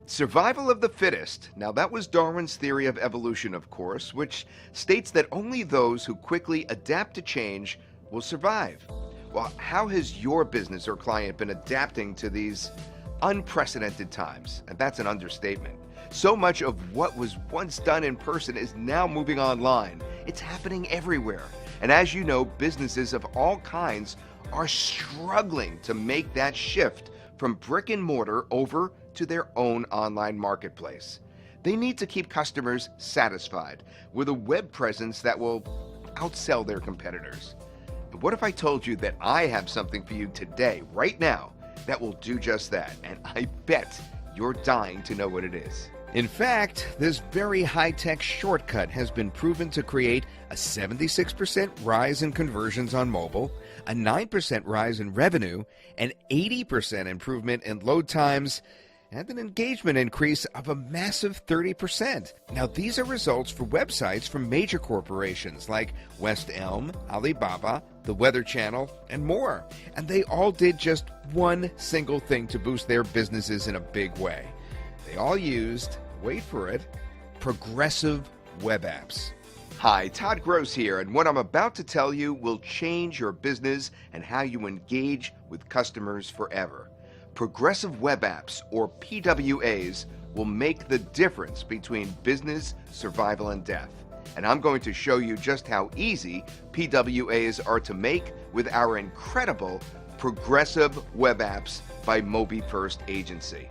Survival of the fittest. Now, that was Darwin's theory of evolution, of course, which states that only those who quickly adapt to change will survive. Well, how has your business or client been adapting to these unprecedented times? And that's an understatement. So much of what was once done in person is now moving online. It's happening everywhere. And as you know, businesses of all kinds are struggling to make that shift from brick and mortar over to their own online marketplace. They need to keep customers satisfied with a web presence that will outsell their competitors. But what if I told you that I have something for you today, right now, that will do just that? And I bet you're dying to know what it is. In fact, this very high-tech shortcut has been proven to create a 76% rise in conversions on mobile, a 9% rise in revenue, an 80% improvement in load times, and an engagement increase of a massive 30%. Now, these are results for websites from major corporations like West Elm, Alibaba, the Weather Channel, and more. And they all did just one single thing to boost their businesses in a big way. They all used, wait for it, progressive web apps. Hi, Todd Gross here, and what I'm about to tell you will change your business and how you engage with customers forever. Progressive web apps, or PWAs, will make the difference between business, survival, and death. And I'm going to show you just how easy PWAs are to make with our incredible Progressive Web Apps by MobiFirst agency.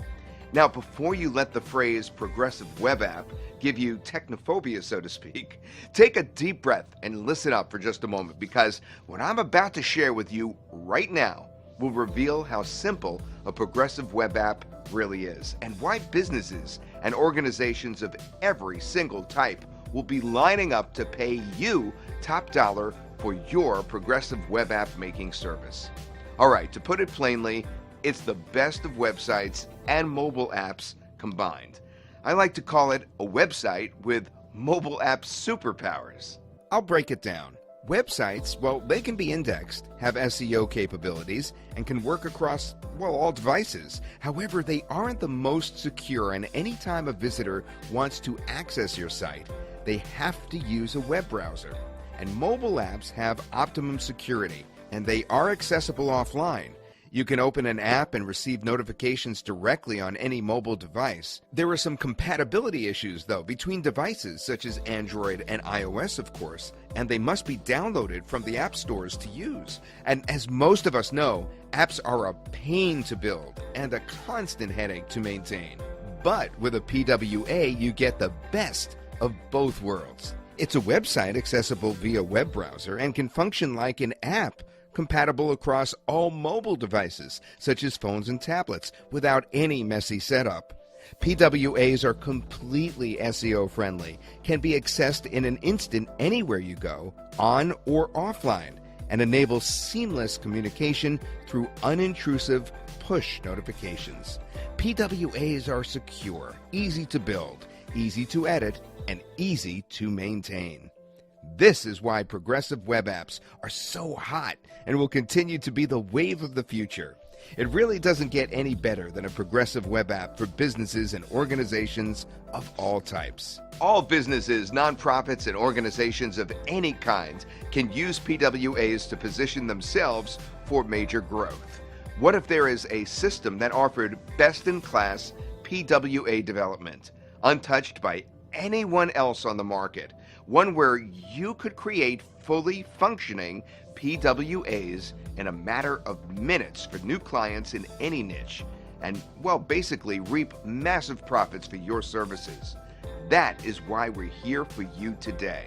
Now, before you let the phrase progressive web app give you technophobia, so to speak, take a deep breath and listen up for just a moment, because what I'm about to share with you right now will reveal how simple a progressive web app really is, and why businesses and organizations of every single type will be lining up to pay you top dollar for your progressive web app making service. All right, to put it plainly, it's the best of websites and mobile apps combined. I like to call it a website with mobile app superpowers. I'll break it down. Websites, well, they can be indexed, have SEO capabilities, and can work across, well, all devices. However, they aren't the most secure, and anytime a visitor wants to access your site, they have to use a web browser. And mobile apps have optimum security, and they are accessible offline. You can open an app and receive notifications directly on any mobile device. There are some compatibility issues, though, between devices such as Android and iOS, of course, and they must be downloaded from the app stores to use. And as most of us know, apps are a pain to build and a constant headache to maintain. But with a PWA, you get the best of both worlds. It's a website accessible via web browser and can function like an app, compatible across all mobile devices, such as phones and tablets, without any messy setup. PWAs are completely SEO friendly, can be accessed in an instant anywhere you go, on or offline, and enable seamless communication through unintrusive push notifications. PWAs are secure, easy to build, easy to edit, and easy to maintain. This is why progressive web apps are so hot and will continue to be the wave of the future. It really doesn't get any better than a progressive web app for businesses and organizations of all types. All businesses, nonprofits, and organizations of any kind can use PWAs to position themselves for major growth. What if there is a system that offered best-in-class PWA development, untouched by anyone else on the market? One where you could create fully functioning PWAs in a matter of minutes for new clients in any niche, and, well, basically reap massive profits for your services. That is why we're here for you today.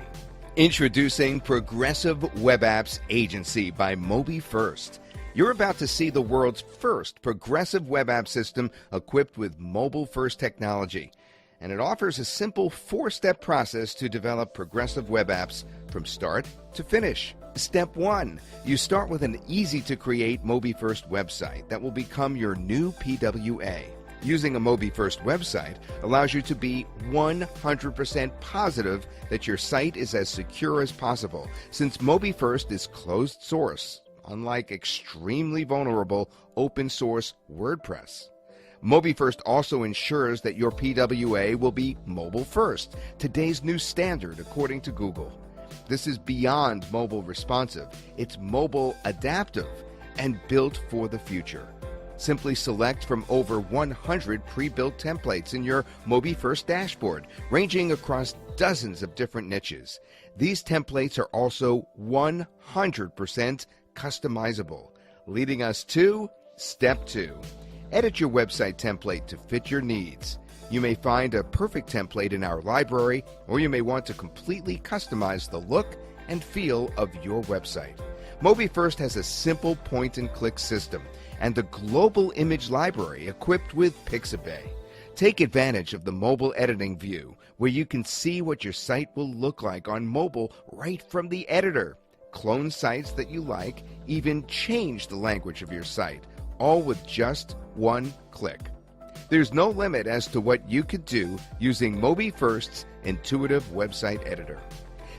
Introducing Progressive Web Apps Agency by MobiFirst. You're about to see the world's first progressive web app system equipped with mobile-first technology. And it offers a simple 4-step process to develop progressive web apps from start to finish. Step 1. You start with an easy-to-create MobiFirst website that will become your new PWA. Using a MobiFirst website allows you to be 100% positive that your site is as secure as possible, since MobiFirst is closed source, unlike extremely vulnerable open-source WordPress. MobiFirst also ensures that your PWA will be mobile first, today's new standard according to Google. This is beyond mobile responsive. It's mobile adaptive and built for the future. Simply select from over 100 pre-built templates in your MobiFirst dashboard, ranging across dozens of different niches. These templates are also 100% customizable, leading us to Step 2. Edit your website template to fit your needs. You may find a perfect template in our library, or you may want to completely customize the look and feel of your website. MobiFirst has a simple point-and-click system and a global image library equipped with Pixabay. Take advantage of the mobile editing view, where you can see what your site will look like on mobile right from the editor. Clone sites that you like, even change the language of your site, all with just one click. There's no limit as to what you could do using MobiFirst's intuitive website editor.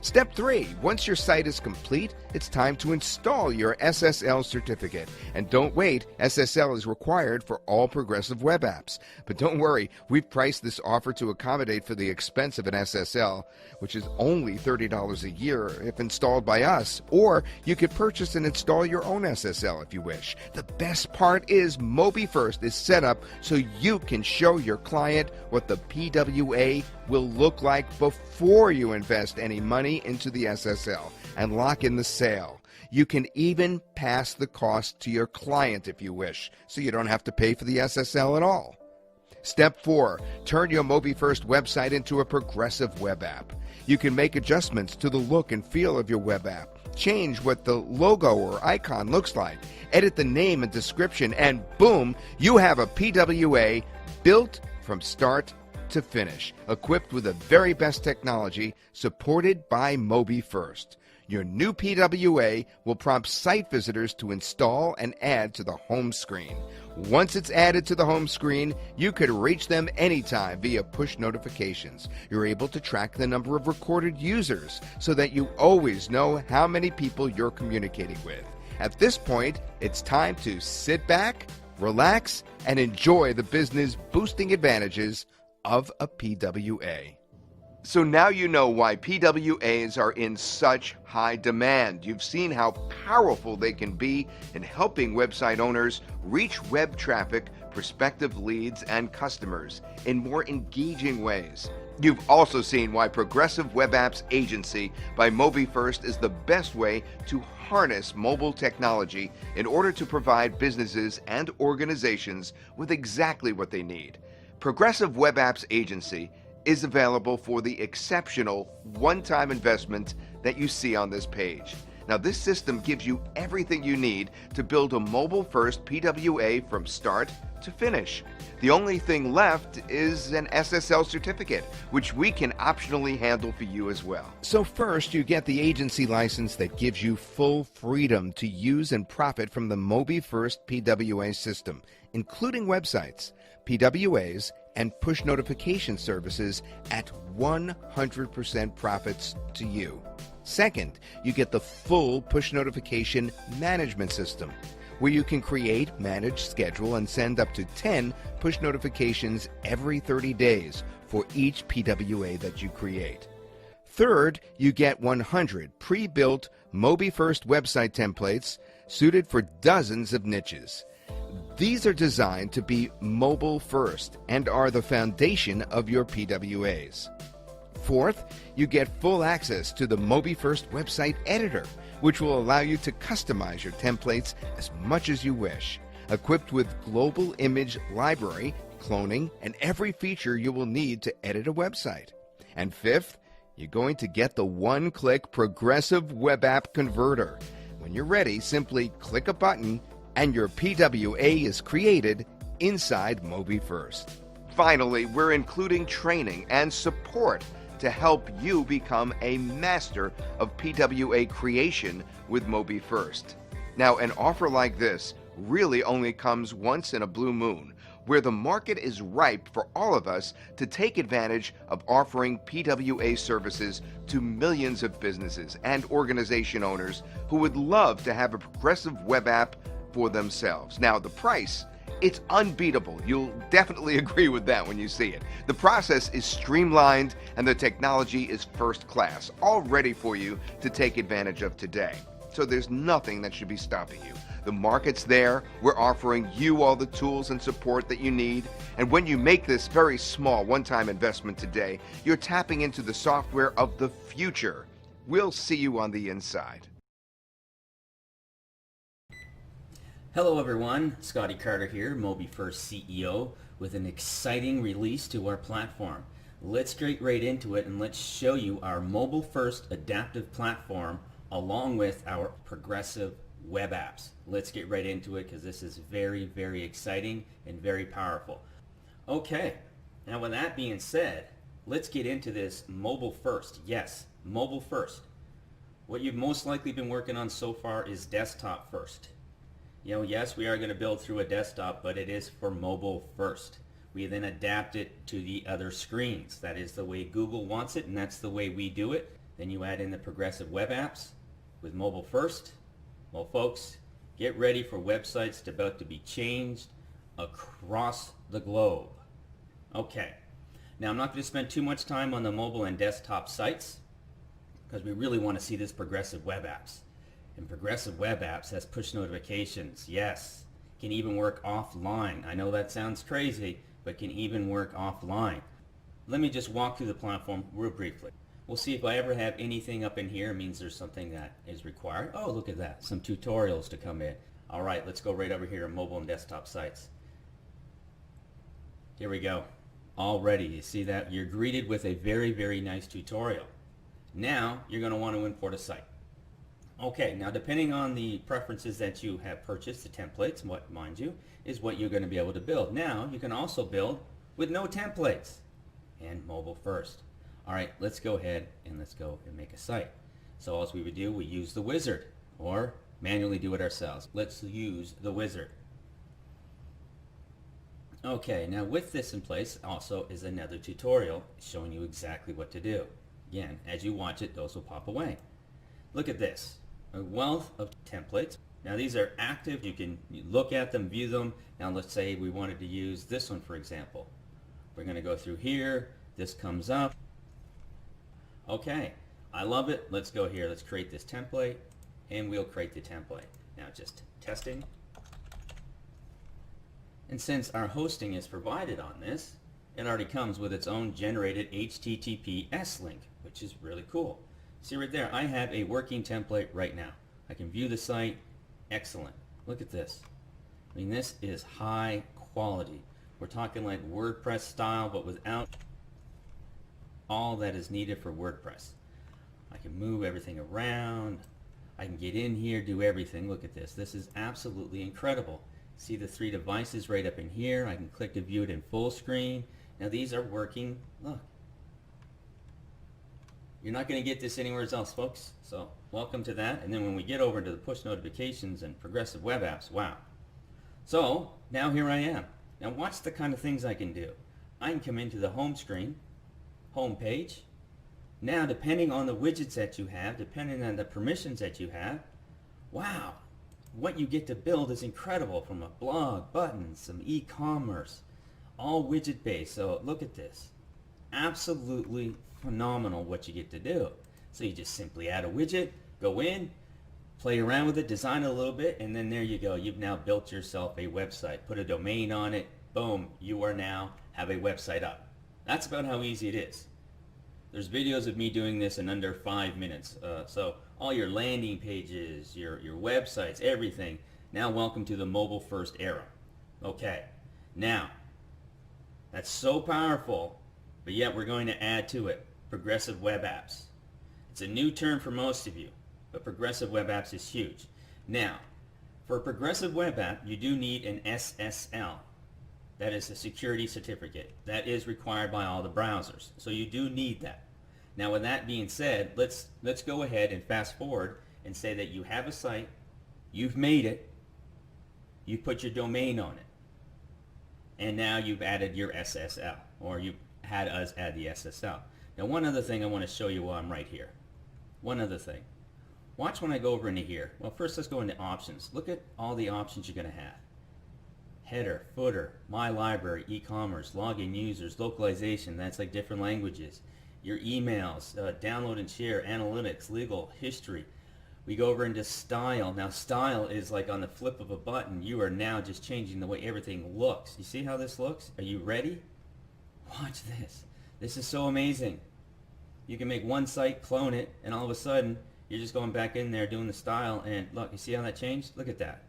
Step 3. Once your site is complete, it's time to install your SSL certificate. And don't wait, SSL is required for all progressive web apps. But don't worry, we've priced this offer to accommodate for the expense of an SSL, which is only $30 a year if installed by us. Or you could purchase and install your own SSL if you wish. The best part is MobiFirst is set up so you can show your client what the PWA will look like before you invest any money into the SSL and lock in the sale. You can even pass the cost to your client if you wish, so you don't have to pay for the SSL at all. Step 4. Turn your MobiFirst website into a progressive web app. You can make adjustments to the look and feel of your web app, change what the logo or icon looks like, edit the name and description, and boom, you have a PWA built from start to finish, equipped with the very best technology, supported by MobiFirst. Your new PWA will prompt site visitors to install and add to the home screen. Once it's added to the home screen, you could reach them anytime via push notifications. You're able to track the number of recorded users so that you always know how many people you're communicating with. At this point, it's time to sit back, relax, and enjoy the business boosting advantages of a PWA. So now you know why PWAs are in such high demand. You've seen how powerful they can be in helping website owners reach web traffic, prospective leads, and customers in more engaging ways. You've also seen why Progressive Web Apps Agency by MobiFirst is the best way to harness mobile technology in order to provide businesses and organizations with exactly what they need. Progressive Web Apps Agency is available for the exceptional one-time investment that you see on this page. Now, this system gives you everything you need to build a mobile-first PWA from start to finish. The only thing left is an SSL certificate, which we can optionally handle for you as well. So first, you get the agency license that gives you full freedom to use and profit from the MobiFirst PWA system, including websites, PWAs, and push notification services at 100% profits to you. Second, you get the full push notification management system, where you can create, manage, schedule, and send up to 10 push notifications every 30 days for each PWA that you create. Third, you get 100 pre-built MobiFirst website templates suited for dozens of niches. These are designed to be mobile first and are the foundation of your PWAs. Fourth, you get full access to the MobiFirst website editor, which will allow you to customize your templates as much as you wish. Equipped with global image library, cloning, and every feature you will need to edit a website. And fifth, you're going to get the one-click Progressive Web App Converter. When you're ready, simply click a button and your PWA is created inside MobiFirst. Finally, we're including training and support to help you become a master of PWA creation with MobiFirst. Now, an offer like this really only comes once in a blue moon, where the market is ripe for all of us to take advantage of offering PWA services to millions of businesses and organization owners who would love to have a progressive web app for themselves. Now, the price It's unbeatable. You'll definitely agree with that when you see it. The process is streamlined and the technology is first class, all ready for you to take advantage of today. So there's nothing that should be stopping you. The market's there. We're offering you all the tools and support that you need. And when you make this very small one-time investment today, you're tapping into the software of the future. We'll see you on the inside. Hello everyone, Scotty Carter here, MobiFirst CEO, with an exciting release to our platform. Let's get right into it and let's show you our MobiFirst adaptive platform along with our progressive web apps. Let's get right into it because this is very, very exciting and very powerful. Okay, now with that being said, let's get into this mobile first. Yes, mobile first. What you've most likely been working on so far is desktop first. Yes, we are going to build through a desktop, but it is for mobile first. We then adapt it to the other screens. That is the way Google wants it, and that's the way we do it. Then you add in the progressive web apps with mobile first. Well, folks, get ready for websites about to be changed across the globe. Okay, now I'm not going to spend too much time on the mobile and desktop sites because we really want to see this progressive web apps. And progressive web apps has push notifications. Yes, can even work offline. I know that sounds crazy, but can even work offline. Let me just walk through the platform real briefly. We'll see if I ever have anything up in here. It means there's something that is required. Oh, look at that. Some tutorials to come in. All right, let's go right over here to mobile and desktop sites. Here we go. Already, you see that? You're greeted with a very, very nice tutorial. Now, you're going to want to import a site. Okay, now depending on the preferences that you have purchased, the templates, what, mind you, is what you're going to be able to build. Now, you can also build with no templates and mobile first. All right, let's go ahead and let's go and make a site. So as we would do, we use the wizard or manually do it ourselves. Let's use the wizard. Okay, now with this in place also is another tutorial showing you exactly what to do. Again, as you watch it, those will pop away. Look at this. A wealth of templates. Now these are active. You can look at them, view them. Now let's say we wanted to use this one, for example. We're going to go through here. This comes up. Okay, I love it. Let's go here. Let's create this template, and we'll create the template. Now just testing. And since our hosting is provided on this, it already comes with its own generated HTTPS link, which is really cool. See right there, I have a working template right now. I can view the site. Excellent. Look at this. I mean, this is high quality. We're talking like WordPress style, but without all that is needed for WordPress. I can move everything around. I can get in here, do everything. Look at this. This is absolutely incredible. See the 3 devices right up in here. I can click to view it in full screen. Now these are working. Look. You're not going to get this anywhere else, folks. So welcome to that. And then when we get over to the push notifications and progressive web apps, wow. So now here I am. Now watch the kind of things I can do. I can come into the home screen, home page. Now depending on the widgets that you have, depending on the permissions that you have, wow, what you get to build is incredible, from a blog, buttons, some e-commerce, all widget based. So look at this. Absolutely phenomenal what you get to do. So you just simply add a widget, go in, play around with it, design it a little bit, and then there you go. You've now built yourself a website. Put a domain on it. Boom, you are now have a website up. That's about how easy it is. There's videos of me doing this in under 5 minutes. So all your landing pages, your websites, everything. Now welcome to the mobile first era. Okay, now that's so powerful, but yet we're going to add to it progressive web apps. It's a new term for most of you, but progressive web apps is huge. Now, for a progressive web app, you do need an SSL. That is a security certificate. That is required by all the browsers. So you do need that. Now with that being said, let's go ahead and fast forward and say that you have a site, you've made it, you put your domain on it, and now you've added your SSL, or you've had us add the SSL. Now one other thing I want to show you while I'm right here. One other thing. Watch when I go over into here. Well, first let's go into options. Look at all the options you're going to have. header, footer, my library, e-commerce, login users, localization, that's like different languages, your emails, download and share, analytics, legal, history. We go over into style. Now style is like on the flip of a button. You are now just changing the way everything looks. You see how this looks? Are you ready? Watch this. This is so amazing. You can make one site, clone it, and all of a sudden you're just going back in there doing the style, and look, you see how that changed? Look at that.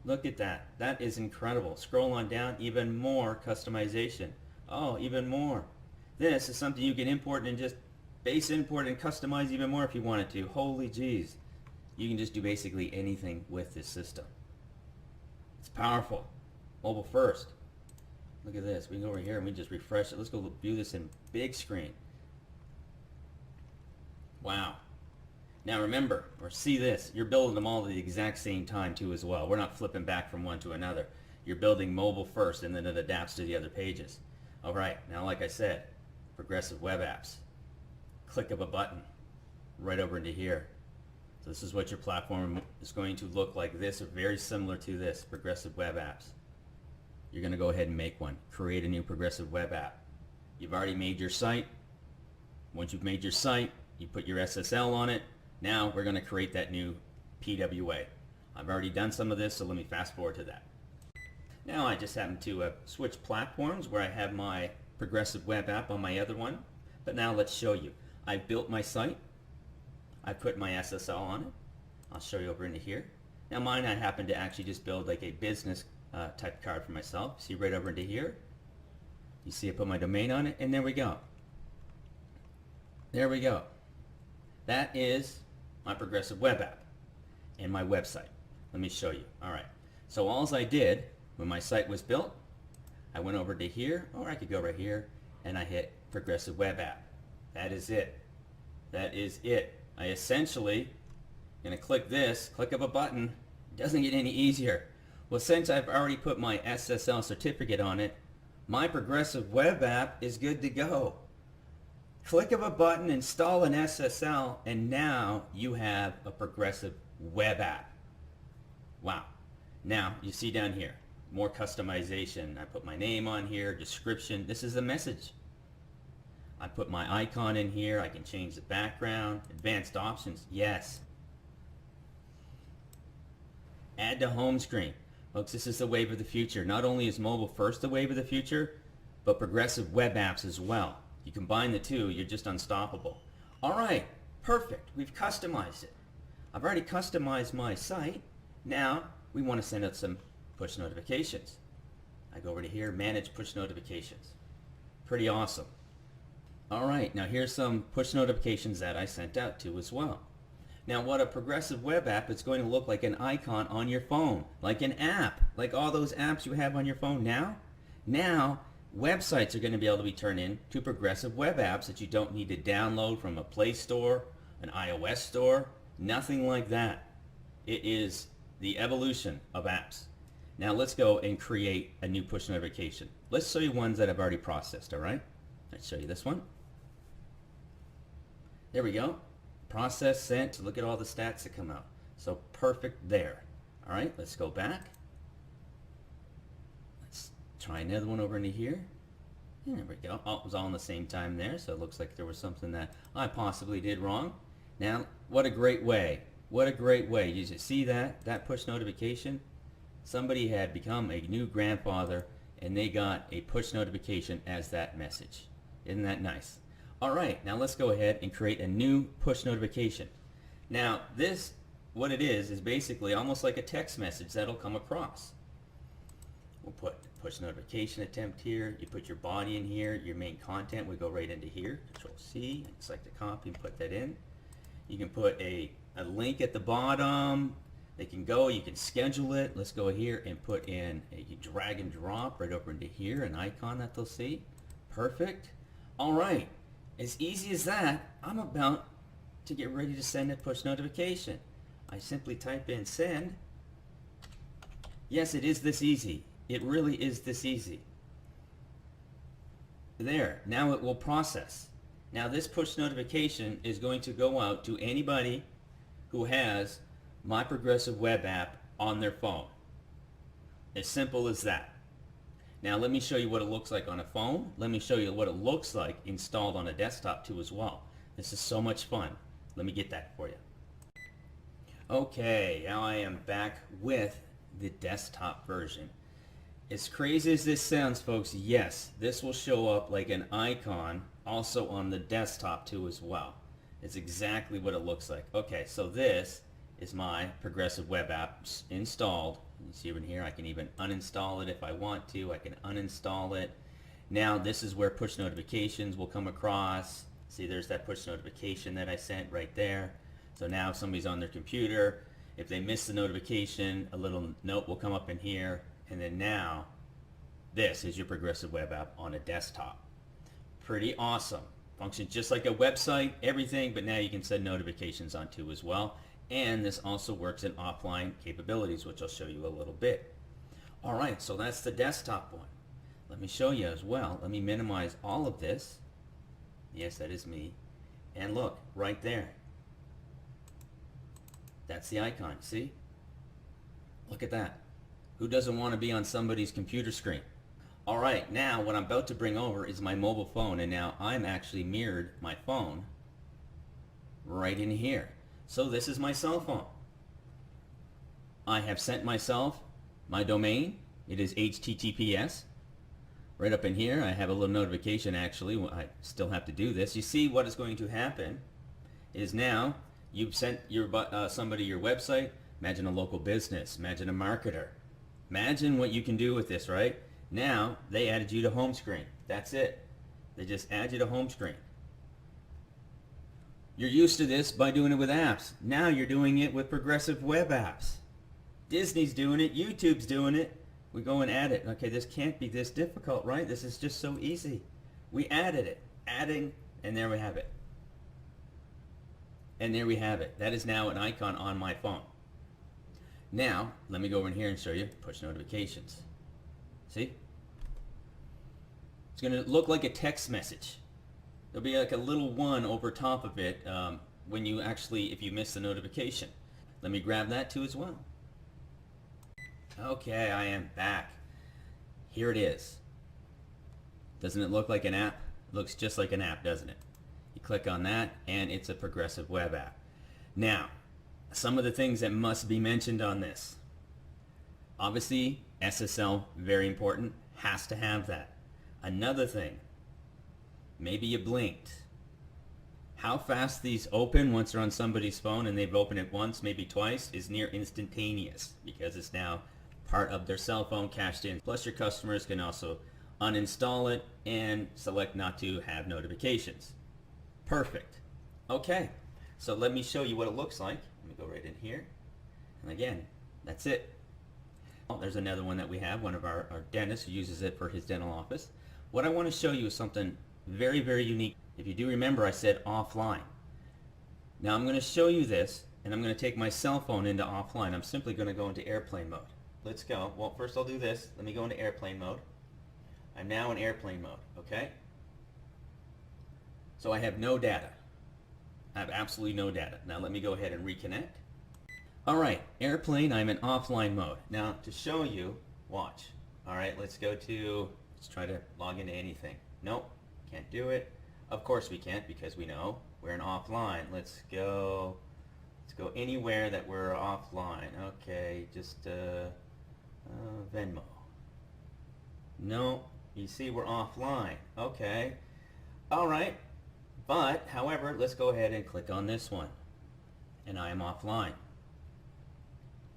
Look at that. That is incredible. Scroll on down, even more customization. Oh, even more. This is something you can import and just base import and customize even more if you wanted to. Holy jeez. You can just do basically anything with this system. It's powerful. MobiFirst. Look at this. We can go over here and we just refresh it. Let's go view this in big screen. Wow. Now remember, or see this, you're building them all at the exact same time too as well. We're not flipping back from one to another. You're building mobile first and then it adapts to the other pages. Alright, now like I said, progressive web apps. Click of a button right over into here. So this is what your platform is going to look like, this or very similar to this, progressive web apps. You're going to go ahead and make one. Create a new progressive web app. You've already made your site. Once you've made your site, you put your SSL on it. Now we're going to create that new PWA. I've already done some of this, so let me fast forward to that. Now I just happen to switch platforms where I have my progressive web app on my other one. But now let's show you. I've built my site. I put my SSL on it. I'll show you over into here. Now mine, I happen to actually just build like a business type card for myself. See right over into here. You see I put my domain on it, and there we go. There we go. That is my progressive web app and my website. Let me show you. Alright. So all I did when my site was built, I went over to here, or I could go right here, and I hit progressive web app. That is it. That is it. I essentially going to click this, click of a button. It doesn't get any easier. Well, since I've already put my SSL certificate on it, my progressive web app is good to go. Click of a button, install an SSL, and now you have a progressive web app. Wow. Now, you see down here, more customization. I put my name on here, description. This is the message. I put my icon in here. I can change the background. Advanced options, yes. Add to home screen. Folks, this is the wave of the future. Not only is MobiFirst the wave of the future, but progressive web apps as well. You combine the two, you're just unstoppable. Alright, perfect. We've customized it. I've already customized my site. Now, we want to send out some push notifications. I go over to here, manage push notifications. Pretty awesome. Alright, now here's some push notifications that I sent out to as well. Now what a progressive web app is going to look like, an icon on your phone, like an app, like all those apps you have on your phone now. Now, websites are going to be able to be turned into progressive web apps that you don't need to download from a Play Store, an iOS store, nothing like that. It is the evolution of apps. Now let's go and create a new push notification. Let's show you ones that I've already processed, alright? Let's show you this one. There we go. Process sent. Look at all the stats that come out. So perfect there. Alright, let's go back. Let's try another one over into here. And there we go. Oh, it was all in the same time there, so it looks like there was something that I possibly did wrong. Now, what a great way. What a great way. You just see that push notification? Somebody had become a new grandfather and they got a push notification as that message. Isn't that nice? Alright, now let's go ahead and create a new push notification. Now this, what it is basically almost like a text message that'll come across. We'll put push notification attempt here. You put your body in here, your main content would go right into here. Control C, select the copy and put that in. You can put a link at the bottom. They can go, you can schedule it. Let's go here and put in a drag and drop right over into here, an icon that they'll see. Perfect. Alright, as easy as that, I'm about to get ready to send a push notification. I simply type in send. Yes, it is this easy. It really is this easy. There, now it will process. Now this push notification is going to go out to anybody who has my progressive web app on their phone. As simple as that. Now let me show you what it looks like on a phone. Let me show you what it looks like installed on a desktop too as well. This is so much fun. Let me get that for you. Okay, now I am back with the desktop version. As crazy as this sounds, folks, yes, this will show up like an icon also on the desktop too as well. It's exactly what it looks like. Okay, so this is my progressive web apps installed. You see over here, I can even uninstall it if I want to. I can uninstall it. Now this is where push notifications will come across. See, there's that push notification that I sent right there. So now if somebody's on their computer, if they miss the notification, a little note will come up in here. And then now, this is your progressive web app on a desktop. Pretty awesome. Functions just like a website, everything, but now you can send notifications on too as well. And this also works in offline capabilities, which I'll show you a little bit. All right, so that's the desktop one. Let me show you as well. Let me minimize all of this. Yes, that is me. And look, right there. That's the icon, see? Look at that. Who doesn't want to be on somebody's computer screen? All right, now what I'm about to bring over is my mobile phone, and now I'm actually mirrored my phone right in here. So this is my cell phone. I have sent myself my domain. It is HTTPS. Right up in here, I have a little notification actually. I still have to do this. You see what is going to happen is now you've sent your somebody your website. Imagine a local business. Imagine a marketer. Imagine what you can do with this, right? Now, they added you to home screen. That's it. They just add you to home screen. You're used to this by doing it with apps. Now you're doing it with progressive web apps. Disney's doing it. YouTube's doing it. We go and add it. Okay, this can't be this difficult, right? This is just so easy. We added it. Adding, and there we have it. And there we have it. That is now an icon on my phone. Now, let me go over in here and show you push notifications. See? It's going to look like a text message. There'll be like a little one over top of it when you actually, if you miss the notification. Let me grab that too as well. Okay, I am back. Here it is. Doesn't it look like an app? It looks just like an app, doesn't it? You click on that and it's a progressive web app. Now, some of the things that must be mentioned on this. Obviously, SSL, very important, has to have that. Another thing, maybe you blinked. How fast these open once they're on somebody's phone and they've opened it once, maybe twice, is near instantaneous because it's now part of their cell phone cached in. Plus your customers can also uninstall it and select not to have notifications. Perfect. Okay, so let me show you what it looks like. Let me go right in here. And again, that's it. Oh, there's another one that we have, one of our dentists who uses it for his dental office. What I want to show you is something very, very unique. If you do remember, I said offline. Now I'm going to show you this, and I'm going to take my cell phone into offline. I'm simply going to go into airplane mode. Let's go. Well, first I'll do this. Let me go into airplane mode. I'm now in airplane mode, okay? So I have no data. I have absolutely no data. Now let me go ahead and reconnect. Alright, airplane, I'm in offline mode. Now to show you, watch. Alright, let's try to log into anything. Nope, can't do it. Of course we can't because we know we're in offline. Let's go anywhere that we're offline. Okay, just Venmo. No, you see we're offline. Okay, alright. But, however, let's go ahead and click on this one. And I am offline.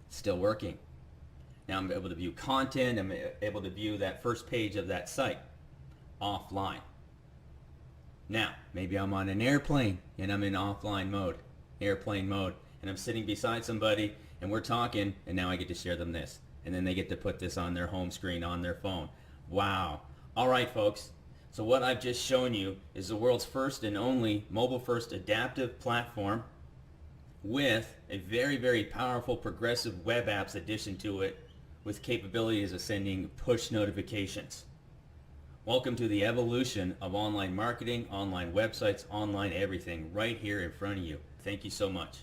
Still working. Now I'm able to view content. I'm able to view that first page of that site. Offline. Now, maybe I'm on an airplane and I'm in offline mode. Airplane mode. And I'm sitting beside somebody and we're talking and now I get to share them this. And then they get to put this on their home screen on their phone. Wow. Alright folks. So what I've just shown you is the world's first and only MobiFirst adaptive platform with a very, very powerful progressive web apps addition to it with capabilities of sending push notifications. Welcome to the evolution of online marketing, online websites, online everything right here in front of you. Thank you so much.